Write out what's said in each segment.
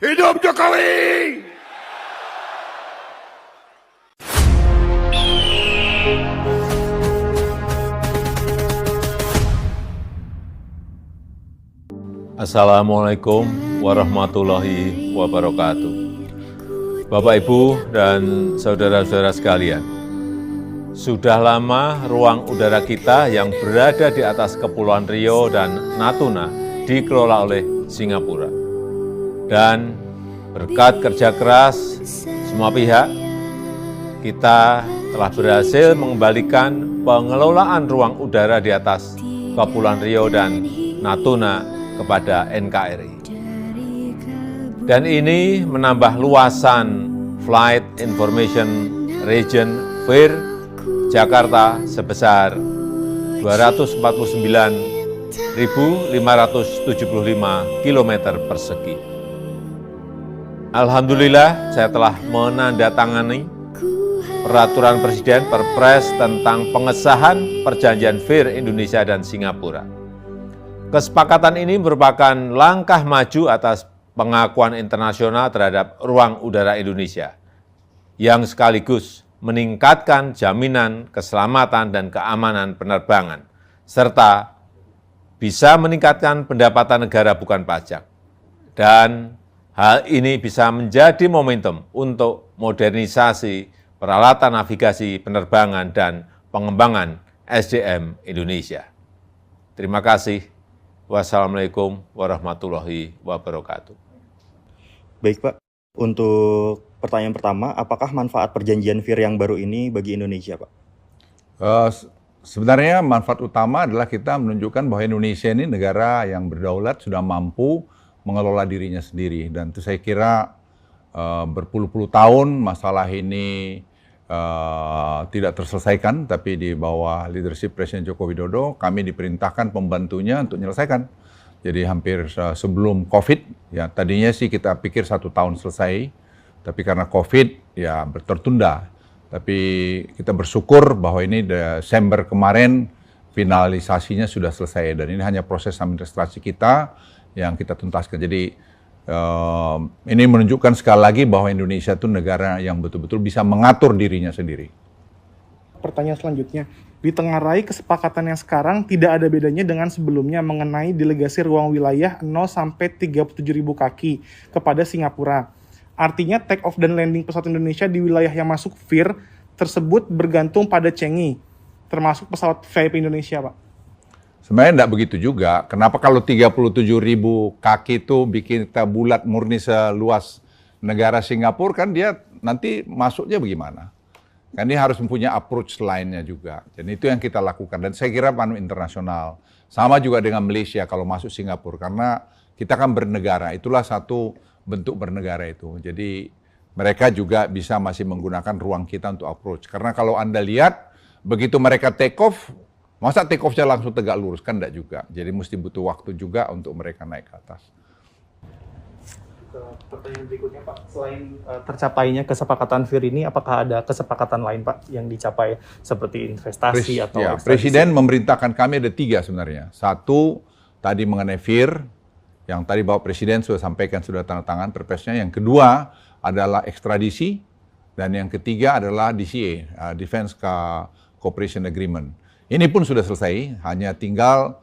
Hidup Jokowi! Assalamualaikum warahmatullahi wabarakatuh. Bapak, Ibu, dan saudara-saudara sekalian, sudah lama ruang udara kita yang berada di atas Kepulauan Riau dan Natuna dikelola oleh Singapura. Dan berkat kerja keras semua pihak, kita telah berhasil mengembalikan pengelolaan ruang udara di atas Kepulauan Riau dan Natuna kepada NKRI. Dan ini menambah luasan Flight Information Region FIR Jakarta sebesar 249.575 km persegi. Alhamdulillah, saya telah menandatangani Peraturan Presiden Perpres tentang pengesahan Perjanjian FIR Indonesia dan Singapura. Kesepakatan ini merupakan langkah maju atas pengakuan internasional terhadap ruang udara Indonesia, yang sekaligus meningkatkan jaminan keselamatan dan keamanan penerbangan, serta bisa meningkatkan pendapatan negara bukan pajak. Dan hal ini bisa menjadi momentum untuk modernisasi peralatan navigasi penerbangan dan pengembangan SDM Indonesia. Terima kasih. Wassalamualaikum warahmatullahi wabarakatuh. Baik Pak, untuk pertanyaan pertama, apakah manfaat perjanjian FIR yang baru ini bagi Indonesia Pak? Sebenarnya manfaat utama adalah kita menunjukkan bahwa Indonesia ini negara yang berdaulat, sudah mampu mengelola dirinya sendiri. Dan itu saya kira berpuluh-puluh tahun masalah ini tidak terselesaikan, tapi di bawah leadership Presiden Joko Widodo, kami diperintahkan pembantunya untuk menyelesaikan. Jadi hampir sebelum COVID, ya tadinya sih kita pikir 1 tahun selesai, tapi karena COVID ya tertunda. Tapi kita bersyukur bahwa ini Desember kemarin finalisasinya sudah selesai, dan ini hanya proses administrasi kita yang kita tuntaskan. Jadi ini menunjukkan sekali lagi bahwa Indonesia itu negara yang betul-betul bisa mengatur dirinya sendiri. Pertanyaan selanjutnya, ditengarai kesepakatan yang sekarang tidak ada bedanya dengan sebelumnya mengenai delegasi ruang wilayah 0 sampai 37.000 kaki kepada Singapura. Artinya take off dan landing pesawat Indonesia di wilayah yang masuk FIR tersebut bergantung pada Changi, termasuk pesawat VIP Indonesia, Pak. Sebenarnya tidak begitu juga. Kenapa kalau 37.000 kaki itu bikin kita bulat murni seluas negara Singapura, kan dia nanti masuknya bagaimana? Kan dia harus mempunyai approach lainnya juga. Dan itu yang kita lakukan. Dan saya kira panu internasional. Sama juga dengan Malaysia kalau masuk Singapura. Karena kita kan bernegara. Itulah satu bentuk bernegara itu. Jadi mereka juga bisa masih menggunakan ruang kita untuk approach. Karena kalau Anda lihat, begitu mereka take off, masa take off-nya langsung tegak lurus? Kan enggak juga. Jadi mesti butuh waktu juga untuk mereka naik ke atas. Pertanyaan berikutnya Pak, selain tercapainya kesepakatan FIR ini, apakah ada kesepakatan lain Pak yang dicapai seperti investasi atau ekstradisi? Presiden memerintahkan kami ada 3 sebenarnya. 1, tadi mengenai FIR, yang tadi Bapak Presiden sudah sampaikan, sudah tanda tangan perpresnya. Yang kedua adalah ekstradisi, dan yang ketiga adalah DCA, Defense Cooperation Agreement. Ini pun sudah selesai, hanya tinggal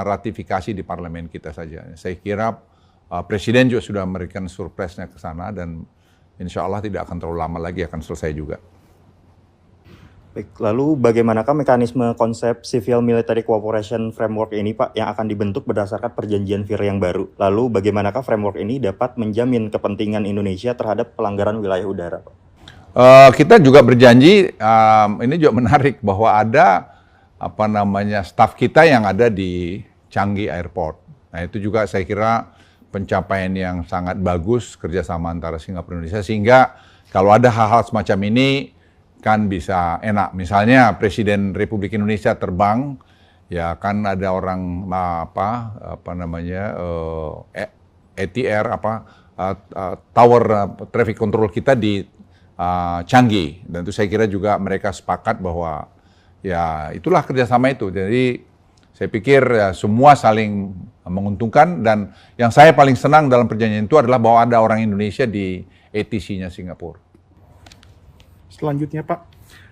ratifikasi di parlemen kita saja. Saya kira Presiden juga sudah memberikan surprise-nya ke sana, dan insya Allah tidak akan terlalu lama lagi akan selesai juga. Baik, lalu bagaimanakah mekanisme konsep Civil Military Cooperation Framework ini Pak yang akan dibentuk berdasarkan perjanjian FIR yang baru? Lalu bagaimanakah framework ini dapat menjamin kepentingan Indonesia terhadap pelanggaran wilayah udara Pak? Kita juga berjanji, ini juga menarik, bahwa ada staf kita yang ada di Changi Airport. Nah itu juga saya kira pencapaian yang sangat bagus kerjasama antara Singapura dan Indonesia, sehingga kalau ada hal-hal semacam ini kan bisa enak. Misalnya Presiden Republik Indonesia terbang, ya kan ada orang ATR tower traffic control kita di Changi, dan itu saya kira juga mereka sepakat bahwa ya itulah kerjasama itu. Jadi Saya pikir ya, semua saling menguntungkan, dan yang saya paling senang dalam perjanjian itu adalah bahwa ada orang Indonesia di ATC-nya Singapura. Selanjutnya Pak,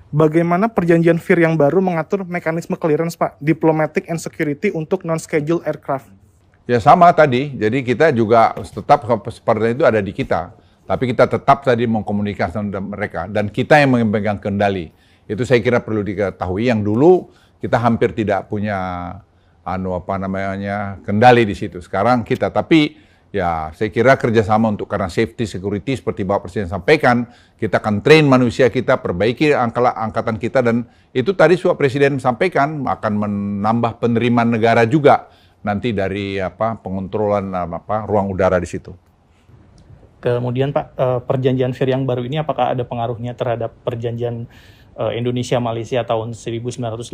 bagaimana perjanjian FIR yang baru mengatur mekanisme clearance Pak, diplomatic and security untuk non-scheduled aircraft? Ya sama tadi, jadi kita juga tetap seperti itu ada di kita. Tapi kita tetap tadi mengkomunikasikan dengan mereka, dan kita yang memegang kendali. Itu saya kira perlu diketahui, yang dulu kita hampir tidak punya kendali di situ. Sekarang kita, tapi ya saya kira kerjasama untuk karena safety security seperti Bapak Presiden sampaikan, kita akan train manusia kita, perbaiki angkatan kita, dan itu tadi Bapak Presiden sampaikan akan menambah penerimaan negara juga nanti dari pengontrolan ruang udara di situ. Kemudian Pak, perjanjian FIR yang baru ini apakah ada pengaruhnya terhadap perjanjian Indonesia-Malaysia tahun 1983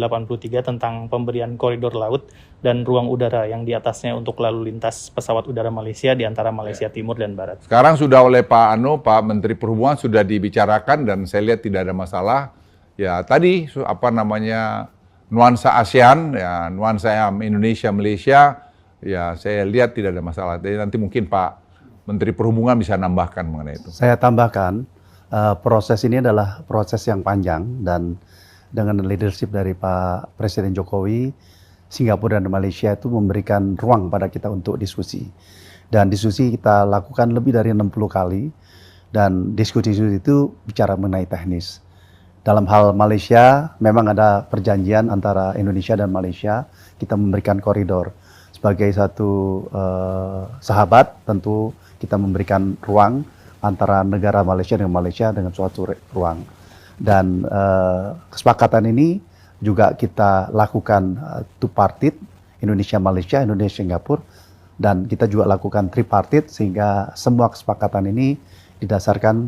tentang pemberian koridor laut dan ruang udara yang di atasnya untuk lalu lintas pesawat udara Malaysia di antara Malaysia Timur dan Barat? Sekarang sudah oleh Pak Menteri Perhubungan sudah dibicarakan, dan saya lihat tidak ada masalah. Ya tadi nuansa ASEAN, ya nuansa Indonesia-Malaysia, ya saya lihat tidak ada masalah. Jadi nanti mungkin Pak Menteri Perhubungan bisa nambahkan mengenai itu. Saya tambahkan, proses ini adalah proses yang panjang, dan dengan leadership dari Pak Presiden Jokowi, Singapura dan Malaysia itu memberikan ruang pada kita untuk diskusi. Dan diskusi kita lakukan lebih dari 60 kali, dan diskusi itu bicara mengenai teknis. Dalam hal Malaysia, memang ada perjanjian antara Indonesia dan Malaysia, kita memberikan koridor. Sebagai satu sahabat, tentu kita memberikan ruang antara negara Malaysia dengan suatu ruang. Dan kesepakatan ini juga kita lakukan two-parted, Indonesia-Malaysia, Indonesia-Singapura, dan kita juga lakukan tripartite, sehingga semua kesepakatan ini didasarkan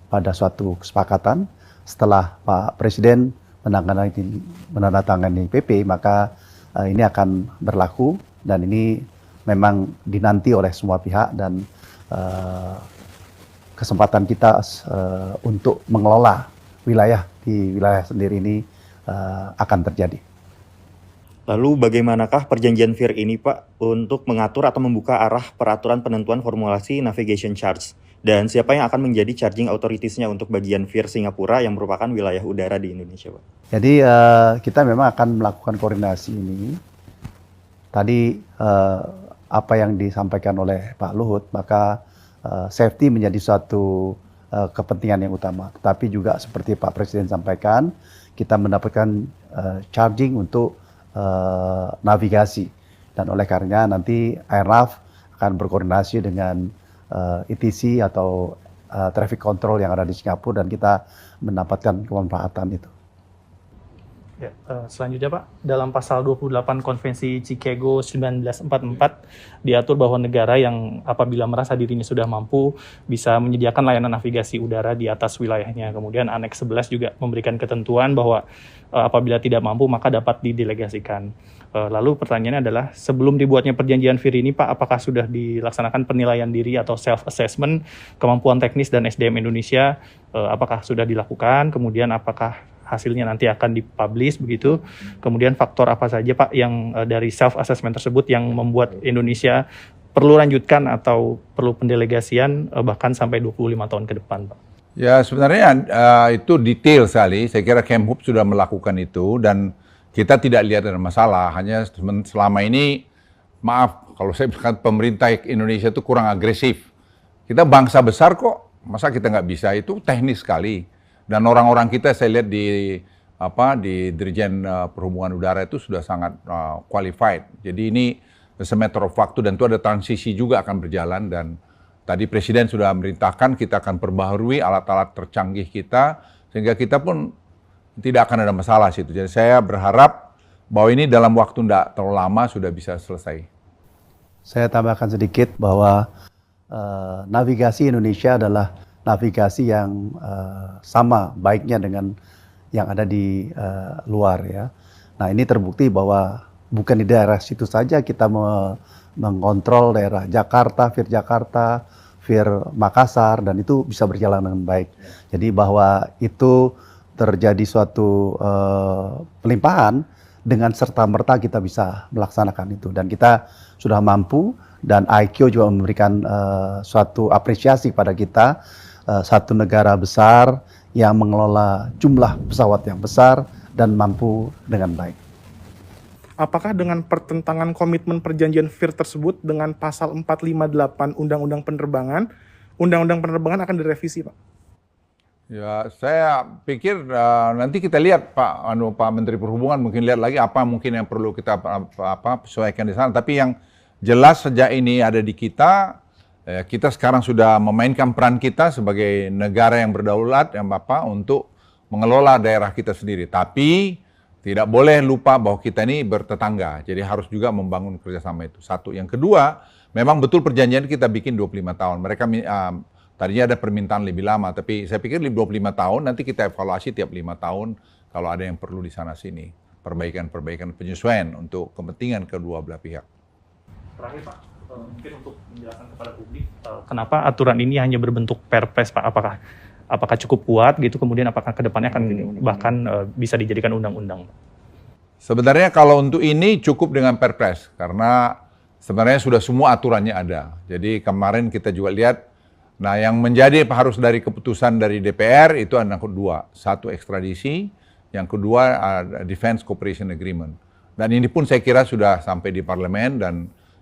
pada suatu kesepakatan. Setelah Pak Presiden menandatangani PP, maka ini akan berlaku, dan ini memang dinanti oleh semua pihak, dan kesempatan kita untuk mengelola wilayah di wilayah sendiri ini akan terjadi. Lalu bagaimanakah perjanjian FIR ini Pak untuk mengatur atau membuka arah peraturan penentuan formulasi navigation charge? Dan siapa yang akan menjadi charging authorities-nya untuk bagian FIR Singapura yang merupakan wilayah udara di Indonesia Pak? Jadi kita memang akan melakukan koordinasi ini. Tadi apa yang disampaikan oleh Pak Luhut, maka safety menjadi suatu kepentingan yang utama. Tetapi juga seperti Pak Presiden sampaikan, kita mendapatkan charging untuk navigasi. Dan oleh karenanya nanti Airnav akan berkoordinasi dengan ETC atau traffic control yang ada di Singapura, dan kita mendapatkan kemanfaatan itu. Ya, selanjutnya Pak, dalam pasal 28 Konvensi Chicago 1944 diatur bahwa negara yang apabila merasa dirinya sudah mampu bisa menyediakan layanan navigasi udara di atas wilayahnya. Kemudian Aneks 11 juga memberikan ketentuan bahwa apabila tidak mampu maka dapat didelegasikan. Lalu pertanyaannya adalah, sebelum dibuatnya perjanjian FIR ini Pak, apakah sudah dilaksanakan penilaian diri atau self-assessment kemampuan teknis dan SDM Indonesia? Apakah sudah dilakukan? Kemudian apakah hasilnya nanti akan dipublish begitu? Kemudian faktor apa saja Pak yang dari self-assessment tersebut yang membuat Indonesia perlu lanjutkan atau perlu pendelegasian bahkan sampai 25 tahun ke depan Pak? Ya sebenarnya itu detail sekali. Saya kira Kemhub sudah melakukan itu, dan kita tidak lihat ada masalah. Hanya selama ini, maaf kalau saya bilang pemerintah Indonesia itu kurang agresif. Kita bangsa besar kok, masa kita nggak bisa? Itu teknis sekali. Dan orang-orang kita saya lihat di Dirjen Perhubungan Udara itu sudah sangat qualified. Jadi ini as a matter of waktu, dan itu ada transisi juga akan berjalan. Dan tadi Presiden sudah memerintahkan kita akan perbaharui alat-alat tercanggih kita, sehingga kita pun tidak akan ada masalah situ. Jadi saya berharap bahwa ini dalam waktu tidak terlalu lama sudah bisa selesai. Saya tambahkan sedikit bahwa navigasi Indonesia adalah navigasi yang sama baiknya dengan yang ada di luar ya. Nah ini terbukti bahwa bukan di daerah situ saja kita mengontrol daerah Jakarta, FIR Makassar, dan itu bisa berjalan dengan baik. Jadi bahwa itu terjadi suatu pelimpahan dengan serta-merta kita bisa melaksanakan itu. Dan kita sudah mampu, dan IQ juga memberikan suatu apresiasi pada kita, satu negara besar yang mengelola jumlah pesawat yang besar dan mampu dengan baik. Apakah dengan pertentangan komitmen perjanjian FIR tersebut dengan pasal 458 Undang-Undang Penerbangan akan direvisi, Pak? Ya, saya pikir nanti kita lihat Pak Menteri Perhubungan mungkin lihat lagi apa mungkin yang perlu kita sesuaikan di sana. Tapi yang jelas sejak ini ada di kita, kita sekarang sudah memainkan peran kita sebagai negara yang berdaulat, untuk mengelola daerah kita sendiri. Tapi tidak boleh lupa bahwa kita ini bertetangga, jadi harus juga membangun kerjasama itu. Satu. Yang kedua, memang betul perjanjian kita bikin 25 tahun. Mereka tadinya ada permintaan lebih lama, tapi saya pikir 25 tahun, nanti kita evaluasi tiap 5 tahun kalau ada yang perlu di sana-sini. Perbaikan-perbaikan, penyesuaian untuk kepentingan kedua belah pihak. Terakhir Pak, mungkin untuk menjelaskan kepada publik, kenapa aturan ini hanya berbentuk perpres Pak? Apakah cukup kuat gitu, kemudian apakah kedepannya akan bahkan bisa dijadikan undang-undang? Sebenarnya kalau untuk ini cukup dengan perpres, karena sebenarnya sudah semua aturannya ada. Jadi kemarin kita juga lihat, nah yang menjadi harus dari keputusan dari DPR itu ada dua. Satu ekstradisi, yang kedua Defense Cooperation Agreement. Dan ini pun saya kira sudah sampai di parlemen dan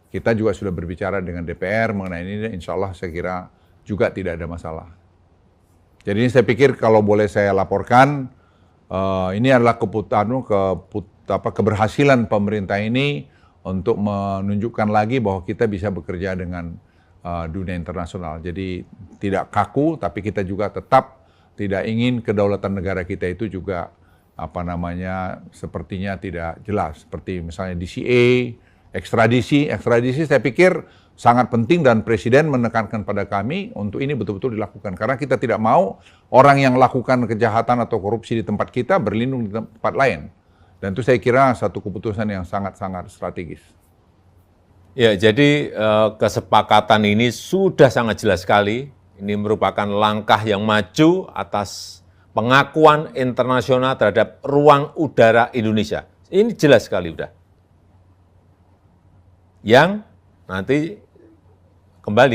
kita juga sudah berbicara dengan DPR mengenai ini, insya Allah saya kira juga tidak ada masalah. Jadi ini saya pikir kalau boleh saya laporkan, ini adalah keberhasilan pemerintah ini untuk menunjukkan lagi bahwa kita bisa bekerja dengan dunia internasional. Jadi tidak kaku, tapi kita juga tetap tidak ingin kedaulatan negara kita itu juga sepertinya tidak jelas. Seperti misalnya DCA, ekstradisi saya pikir sangat penting dan Presiden menekankan pada kami untuk ini betul-betul dilakukan. Karena kita tidak mau orang yang lakukan kejahatan atau korupsi di tempat kita berlindung di tempat lain. Dan itu saya kira satu keputusan yang sangat-sangat strategis. Ya, jadi kesepakatan ini sudah sangat jelas sekali. Ini merupakan langkah yang maju atas pengakuan internasional terhadap ruang udara Indonesia. Ini jelas sekali udah. Yang nanti kembali